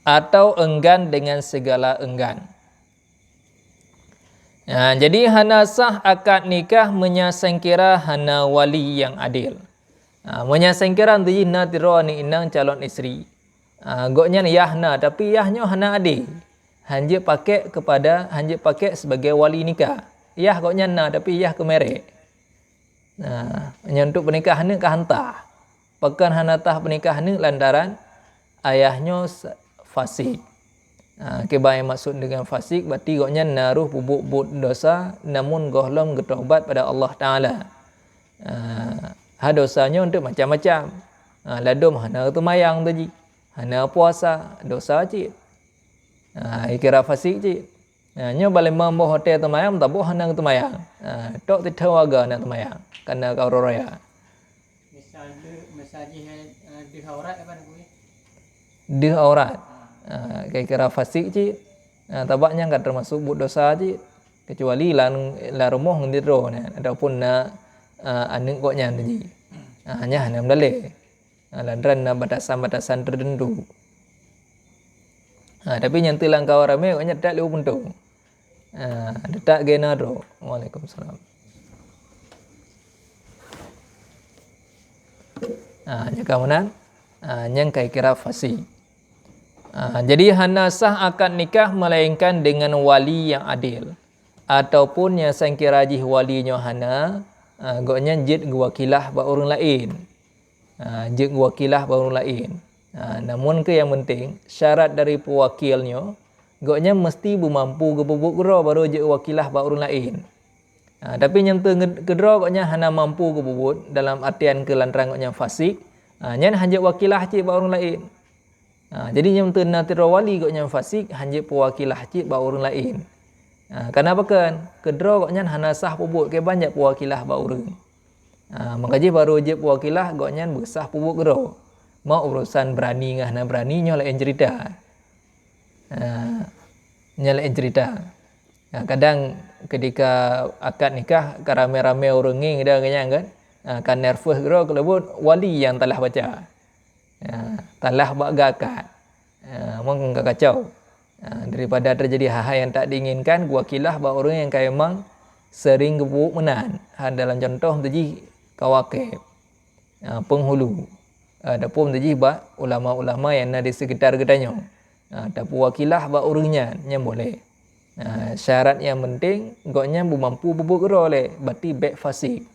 atau enggan dengan segala enggan. Jadi hana sah akad nikah menyasengkira hana wali yang adil. Menyasengkira tu na tiro ni inang calon isteri. Goknya yahna tapi yahnya hana adil. Hanya pakai sebagai wali nikah. Yah goknya na tapi yah kemerek. Untuk pernikahan ni kehantar. Pekan hana tah pernikahan ni lantaran ayahnya fasik. Kebaik maksud dengan fasik berarti goknya naruh bubuk dosa namun gohlom bertaubat pada Allah Taala. Dosanya untuk macam-macam. Ladum hana tumayang tu ji. Hana puasa dosa cik. Kira fasik cik. Nyo balik mambo hotel tumayang tak boh hana tumayang. Tok titau warga nak tumayang karena kau raya. Misalnya di aurat apa nak kuih? Di aurat. Kira fasik cik. Tabaknya enggak termasuk dosa cik. Kecuali lan rumah ngendiro ataupun nak anak koknya tu ji. Hanya hana mendale. Lantaran batasan-batasan tertentu. Tapi nyantai langkau ramai koknya tak leu puntung. Tak genaro. Waalaikumsalam. Nyaka menan yang kira fasik. Jadi hana sah akad nikah melainkan dengan wali yang adil ataupun yang sangkira jih walinya hana goknya jid wakilah ba orang lain. Jid wakilah ba orang lain. Namun ke yang penting syarat dari pewakilnya goknya mesti bermampu gebubuk gera baru jid wakilah ba orang lain. Tapi yang kedua goknya hana mampu gebubut dalam artian kelantaran goknya fasik. Nyan hanya wakilah cik ba orang lain. Jadi yang natira wali goknya fasik hanya pewakilah cik ba orang lain. Kenapa kan? Kedua goknya hana sah pubut ke banyak pewakilah ba orang. Maka je baru je pewakilah goknya bersah pubut gero. Mau urusan berani ngah na berani nyo lain cerita. Nyo lain cerita. Kadang ketika akad nikah rame-rame orang nging dah kan. Kan nervous gero kelebut wali yang telah baca. Telah buat akad. Memang kacau. Daripada terjadi hal-hal yang tak diinginkan, wakilah bahawa orang yang memang sering gebuk menan. Dalam contoh tadi kawakib, penghulu. Adapun tadi bah ulama-ulama yang ada di sekitar gedanya. Tapi wakilah bah orangnya yang boleh. Syarat yang penting goknya mampu bubuk gera oleh berarti baik fasik.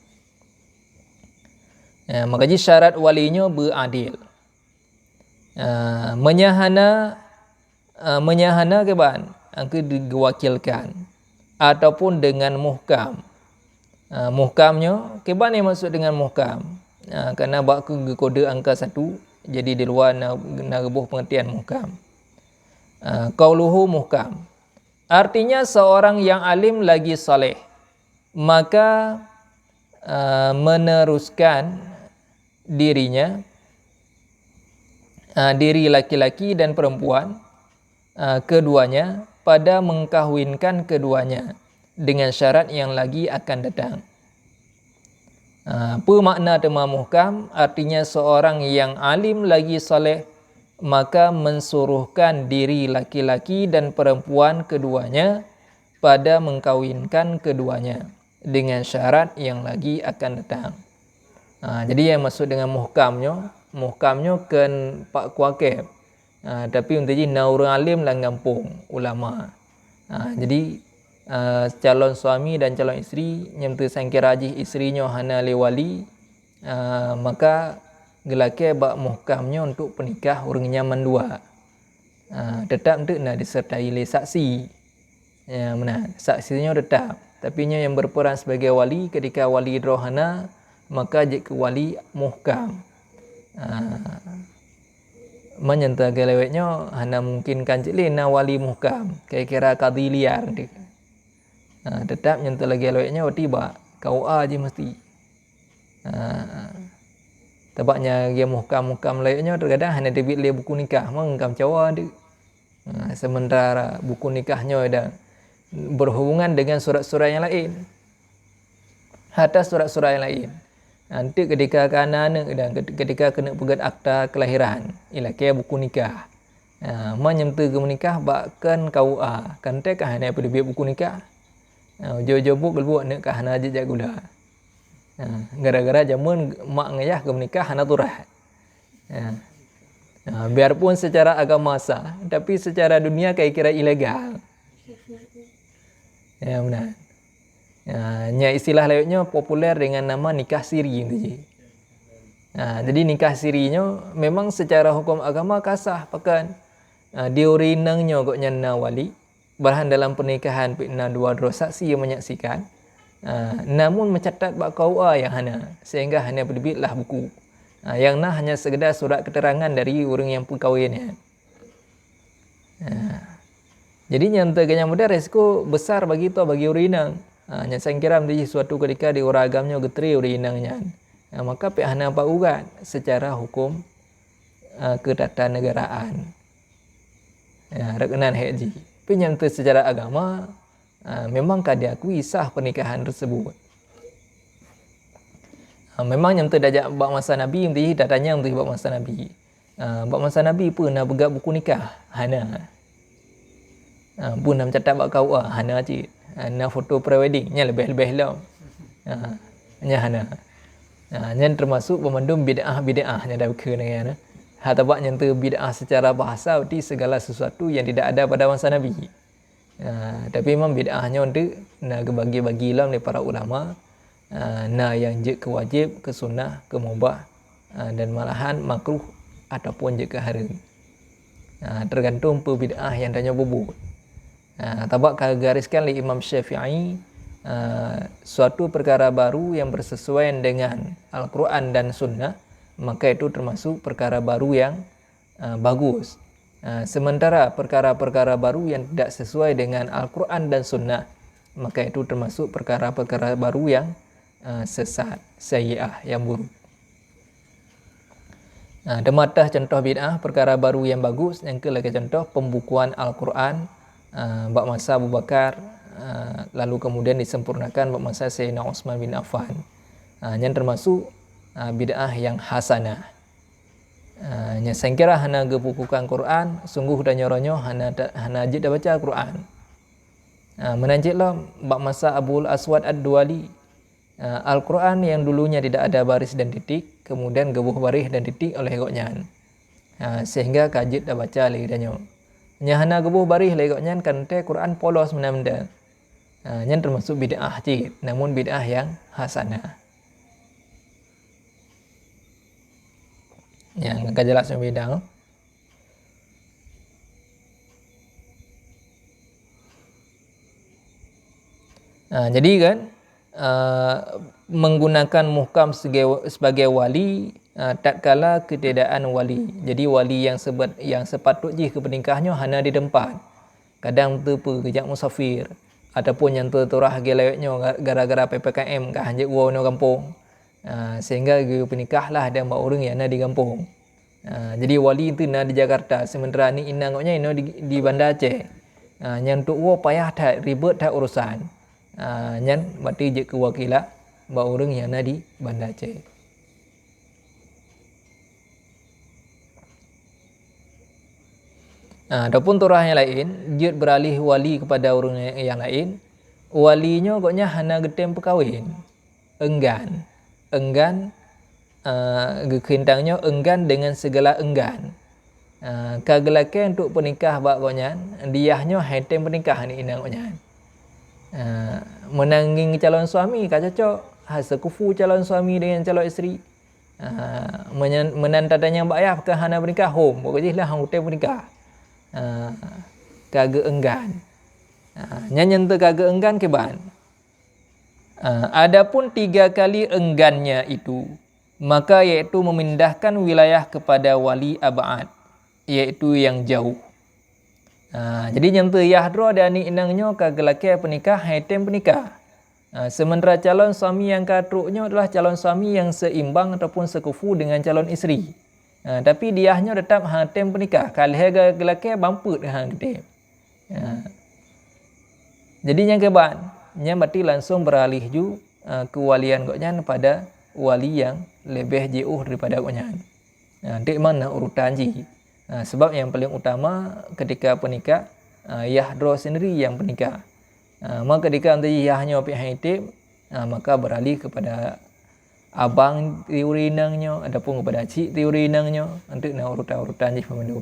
Maka syarat walinya beradil. Menyahana ke ban angka diwakilkan ataupun dengan muhkam. Muhkamnya ke ban yang maksud dengan muhkam. Kerana bak ke kode angka 1 jadi di luar nak rebuh pengertian muhkam. Qauluhu muhkam. Artinya seorang yang alim lagi soleh maka meneruskan dirinya diri laki-laki dan perempuan keduanya pada mengkahwinkan keduanya dengan syarat yang lagi akan datang. Apa makna tema muhkam? Artinya seorang yang alim lagi soleh maka mensuruhkan diri laki-laki dan perempuan keduanya pada mengkahwinkan keduanya dengan syarat yang lagi akan datang. Jadi yang maksud dengan muhkamnya kan pak kuakib. Tapi untuk ji na orang alim lah ngampung ulama. Jadi calon suami dan calon isteri yang tersangkira ji isterinya hana le wali, maka gelake bak muhkamnya untuk pernikah orangnya mendua. Tetap untuk nak disertai le saksi. Mana saksinya tetap. Tapi yang berperan sebagai wali ketika wali rohana maka je ke wali muhkam. Menyentuh geleweknya hana mungkinkan cik na wali muhkam kira-kira qadhi liar tetap nyentuh lagi geleweknya tiba kau je mesti tebaknya dia muhkam leweknya terkadang hanya debit le buku nikah mengkam cawa dia sementara buku nikahnya ada berhubungan dengan surat-surat yang lain hatta surat-surat yang lain. Nanti ketika kanan dan ketika kena pegat akta kelahiran, ialah kaya buku nikah. Menyemtu ke menikah bakkan kau kan te kah hana pada buku nikah. Jo buk gelbuat nak kah hana jejak gula. Gara-gara zaman mak ngayah ke menikah hana turah. Biarpun secara agama sah, tapi secara dunia kayak kira ilegal. Ya benar. Nya istilah lainnya populer dengan nama nikah siri tu je. Jadi nikah sirinya memang secara hukum agama kasah pakan. Diorinangnya kok nyana wali. Bahkan dalam pernikahan pina dua saksi yang menyaksikan. Namun mencatat bakau yang hana sehingga hanya berbitlah buku. Yang nah hanya sekedar surat keterangan dari orang yang perkahwinnya. Jadi yang terganya mudah resiko besar bagi tu bagi urinang. Yang saya kira menjadi suatu ketika di orang agamnya getri urinangnya. Maka pihak hana pak ugat secara hukum ketatanegaraan. Rekenan haji. Tapi yang secara agama memang diakui sah pernikahan tersebut. Memang yang terdajak bak masa Nabi mesti datanya mesti bak masa Nabi. Bak masa Nabi pun nak pegang buku nikah hana. Pun nak catat bak kau hana cik. Nak foto pre-wedding nya lebih-lebih lah. Nya hana. Nya termasuk pemandum bid'ah nya dah berke dengan hatabak yang tu bid'ah secara bahasa berarti segala sesuatu yang tidak ada pada masa Nabi. Tapi memang bid'ahnya untuk nak bagi-bagi lah oleh para ulama. Yang je ke wajib, ke sunnah, ke mubah dan malahan makruh ataupun je ke haram. Tergantung perbid'ah yang tanya bubut. Tabak gariskan oleh Imam Syafi'i suatu perkara baru yang bersesuaian dengan Al-Quran dan Sunnah, maka itu termasuk perkara baru yang bagus. Sementara perkara-perkara baru yang tidak sesuai dengan Al-Quran dan Sunnah, maka itu termasuk perkara-perkara baru yang sesat, sayyi'ah, yang buruk. Dematah contoh bid'ah, perkara baru yang bagus. Yang kelagi contoh pembukuan Al-Quran bak masa Abu Bakar, lalu kemudian disempurnakan bak masa Sayyidina Utsman bin Affan. Yang termasuk bid'ah yang hasanah. Yang saya kira hana gebukukan Quran, sungguh dah nyoronyo hana ajit dah baca Quran. Menanjitlah bak masa Abul Aswad Ad-Duali. Al-Quran yang dulunya tidak ada baris dan titik, kemudian gebuh baris dan titik oleh goknyan. Sehingga kajit dah baca lagi danyo. Nyahana gebuh baris lagi goknyan kan te Quran polos menamda. Yang termasuk bid'ah cik, namun bid'ah yang hasanah. Yang akan jelas yang bidang. Jadi kan menggunakan muhkam sebagai wali tatkala ketiadaan wali. Jadi wali yang sepatutnya ke pernikahannya hana di tempat. Kadang tu kejak musafir ataupun yang terturah gelewetnya gara-gara PPKM kah hanjek wono kampung. Sehingga penikahlah ada mbak orang yang ada di kampung. Jadi wali itu na di Jakarta, sementara ni inangnya ino di Banda Aceh. Yang tu payah tak ribet tak urusan. Yang berarti je kewakilan mbak orang yang ada di Banda Aceh. Adapun turah yang lain, dia beralih wali kepada orang yang lain. Walinya koknya hana getem perkahwin. Enggan gekintangnya enggan dengan segala enggan. Kagelakan untuk pernikah bak konyan, diahnya hatem pernikah ni inang konyan. Menanging calon suami kah cocok, sekufu calon suami dengan calon isteri. Menantadanya mbak ayah ke hana pernikah home, pokoknya lah hang hotel pernikah. Kagak enggan. Nyanyi tu kagak enggan ke ban. Adapun 3 kali enggannya itu, maka iaitu memindahkan wilayah kepada wali abad, iaitu yang jauh. Jadi yang tu yahdro dan ni inangnya kagelake pernikah hatem pernikah. Sementara calon suami yang katruknya adalah calon suami yang seimbang ataupun sekufu dengan calon isteri. Tapi diahnya tetap hatem pernikah. Kalau kagelake bamput hang hatem. Jadi yang keban, nya berarti langsung beralih ju kewalian goknyan pada wali yang lebih jauh daripada goknyan. Dek mana urutan ji. Sebab yang paling utama ketika penikah, yahdro sendiri yang penikah. Maka ketika nanti yahnya pihak hitip, maka beralih kepada abang teori nangnya ataupun kepada cik teori nangnya untuk nak urutan-urutan je pemandu.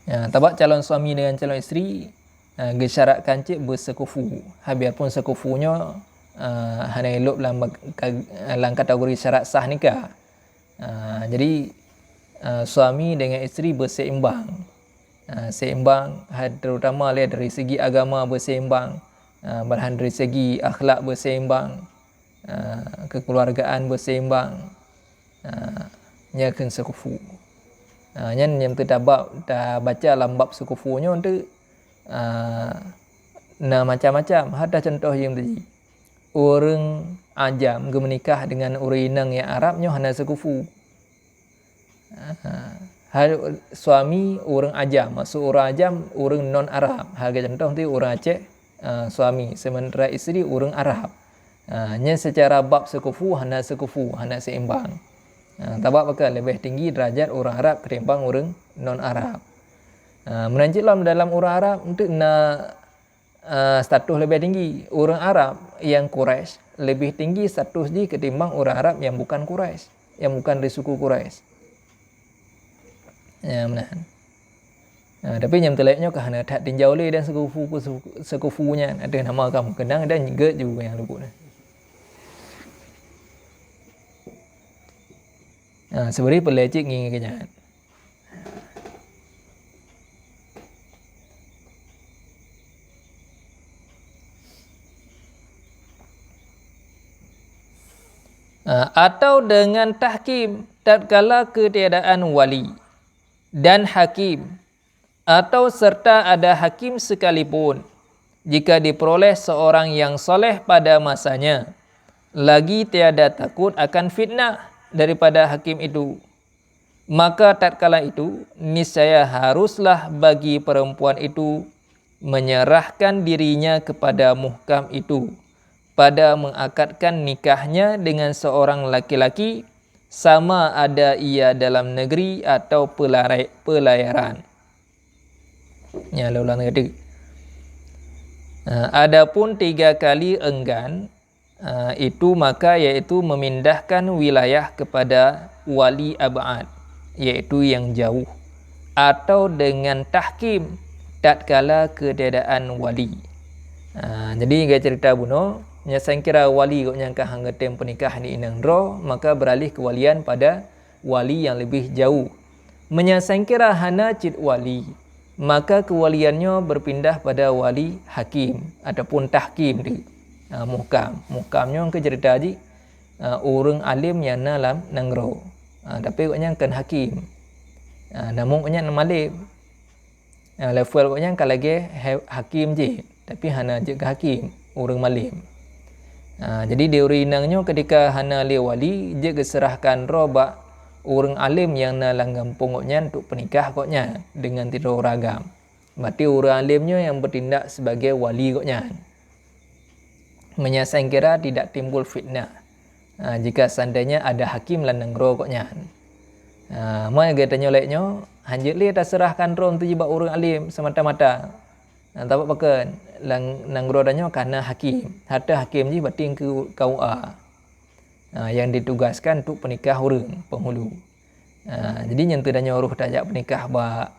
Tabak calon suami dengan calon isteri gesyaratkan cik bersekufu. Biarpun sekufunya hanya elok dalam kategori syarat sah nikah. Jadi suami dengan isteri berseimbang. Seimbang terutama dari segi agama berseimbang, bahkan dari segi akhlak berseimbang, kekeluargaan berseimbang, nyakan sekufu. Yang kita dah baca dalam bab sekufunya untuk macam-macam. Ada contoh yang tadi orang ajam menikah dengan orang Inang yang Arabnya hanya sekufu. Suami orang ajam, maksud orang ajam orang non Arab. Harga contoh tu orang Aceh suami, sementara isteri orang Arab. Nya secara bab sekufu hanya seimbang. Tabak bakal lebih tinggi derajat orang Arab ketimbang orang non Arab. Menanjiklah dalam orang Arab untuk status lebih tinggi. Orang Arab yang Quraisy lebih tinggi status dia ketimbang orang Arab yang bukan Quraisy, yang bukan dari suku Quraisy. Menahan. Tapi yang terlainnya kerana tak tinjau le dan sekufunya ada nama kamu kenang dan juga yang luput. Sebenarnya pelecik ngin kenyahan. Atau dengan tahkim tatkala ketiadaan wali dan hakim, atau serta ada hakim sekalipun, jika diperoleh seorang yang soleh pada masanya, lagi tiada takut akan fitnah daripada hakim itu, maka tatkala itu niscaya haruslah bagi perempuan itu menyerahkan dirinya kepada muhkam itu pada mengakadkan nikahnya dengan seorang laki-laki, sama ada ia dalam negeri atau pelayaran. Ya, ulang kata. Adapun 3 kali enggan itu maka iaitu memindahkan wilayah kepada wali abad, iaitu yang jauh, atau dengan tahkim tatkala ketiadaan wali. Jadi gaya cerita buno, nya sangkira wali kok nyangka hang tem pernikah ni inang dro, maka beralih kewalian pada wali yang lebih jauh. Menyasangkira hana cid wali, maka kewaliannya berpindah pada wali hakim ataupun tahkim di muhkamnya ke cerita ji orang alim yang dalam nangro, tapi kok nyangkan hakim, namun kok nyang malim, level kok nyang kalage hakim je, tapi hana je ke hakim orang malim. Jadi dia urinangnya ketika hana le wali je keserahkan roba orang alim yang na langgam pongoknya untuk pernikah koknya dengan tidak ragam. Berarti orang alimnya yang bertindak sebagai wali koknya. Menyasang kira tidak timbul fitnah. Jika seandainya ada hakim lan nangro koknya. Mai katanya leknya hanjit le tak serahkan rom tu jebak orang alim semata-mata. Tapak pakan nangro danyo karena hakim. Hatta hakim ji bating ke KUA. Yang ditugaskan untuk pernikah orang penghulu. Jadi yang terdanya uruh tajak pernikah ba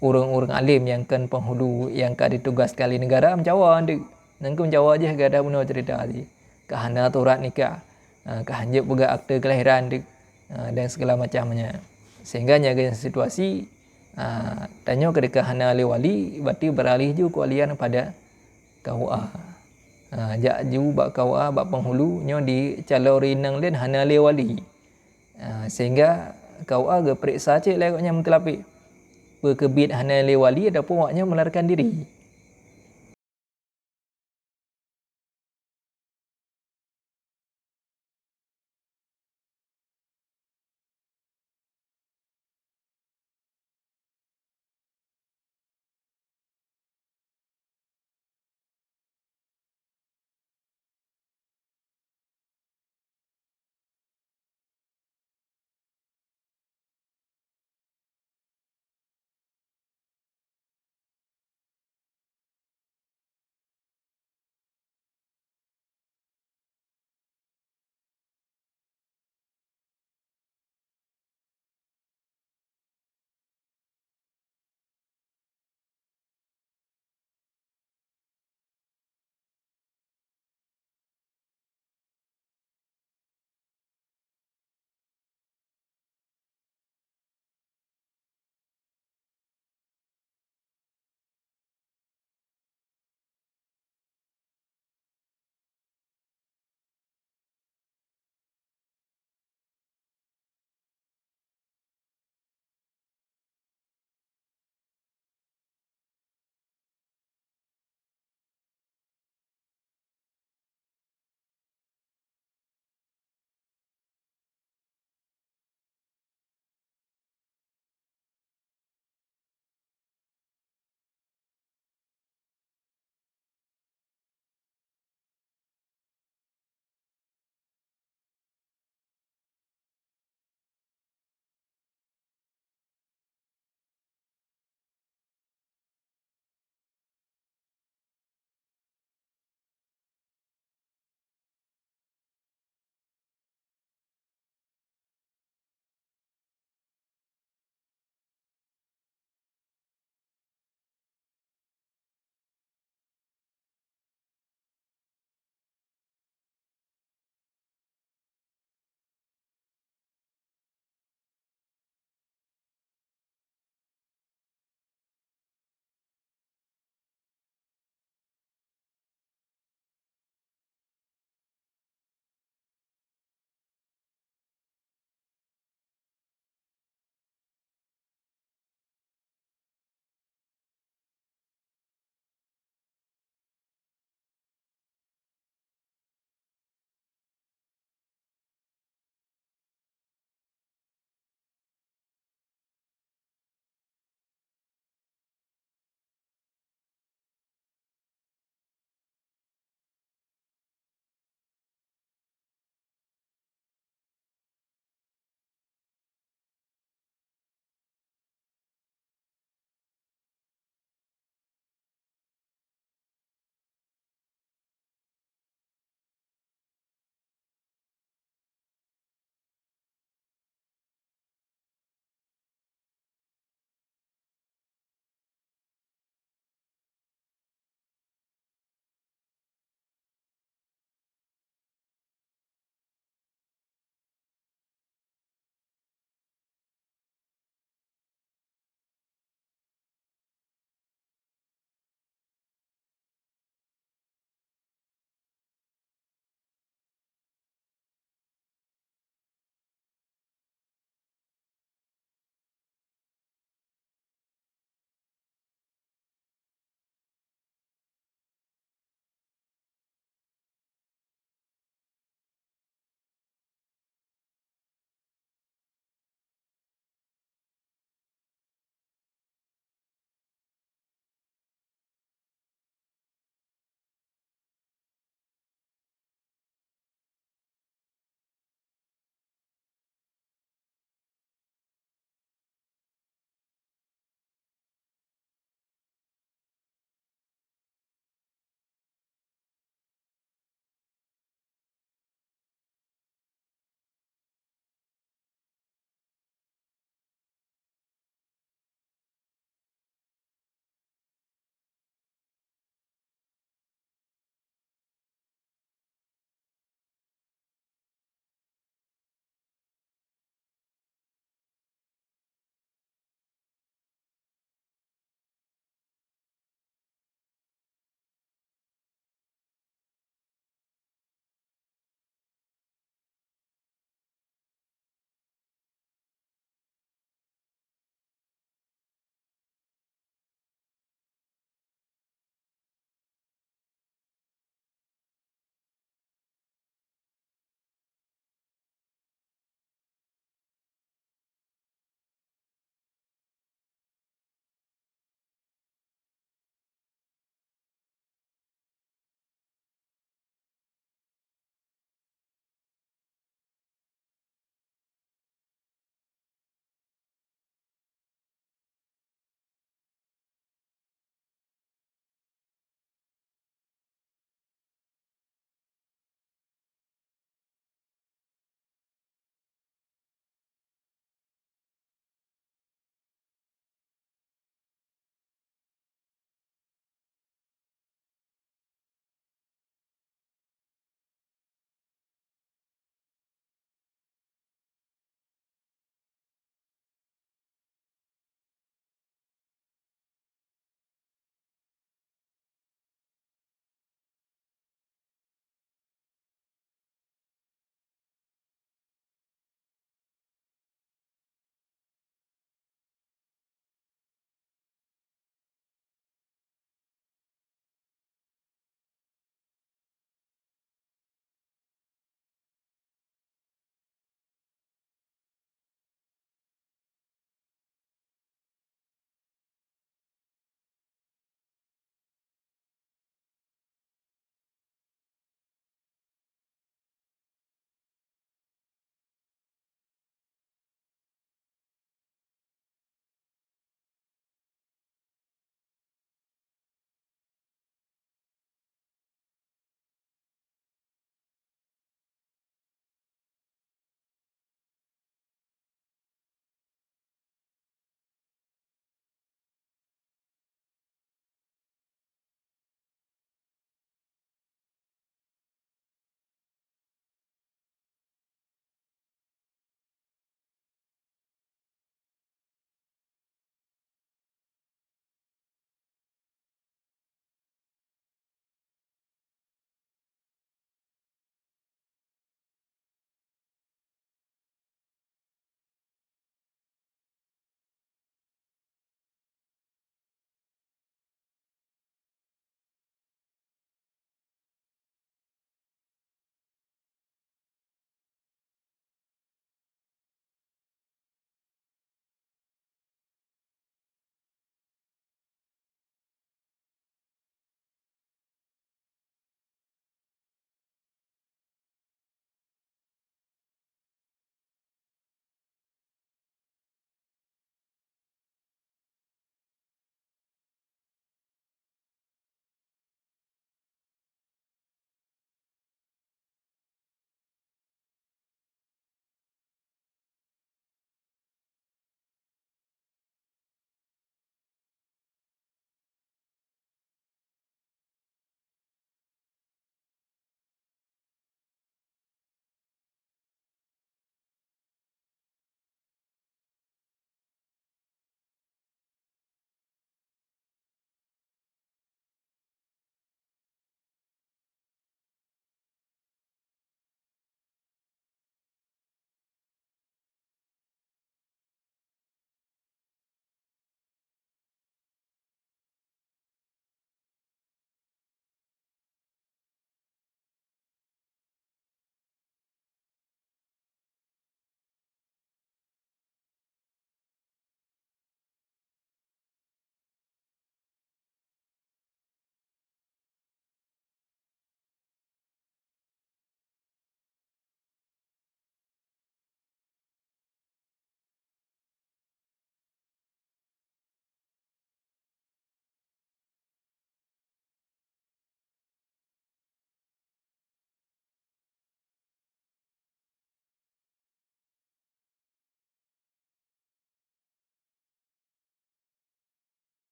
orang-orang alim yang kan penghulu yang kan ditugas kali negara mencawa ndik. Nangku mencawa je gada puno cerita tadi. Kahana turat nikah, kahanjep juga akte kelahiran ndik dan segala macamnya. Sehingga nyaga situasi tanya ketika hana le wali berarti beralih ju kualian pada KUA. Jak ju bak KUA bak penghulu nyo di calo rinang len hana le wali. Sehingga KUA ge periksa cek lekoknya mentelapik. Berkebit hana le wali ataupun waknya melarikan diri.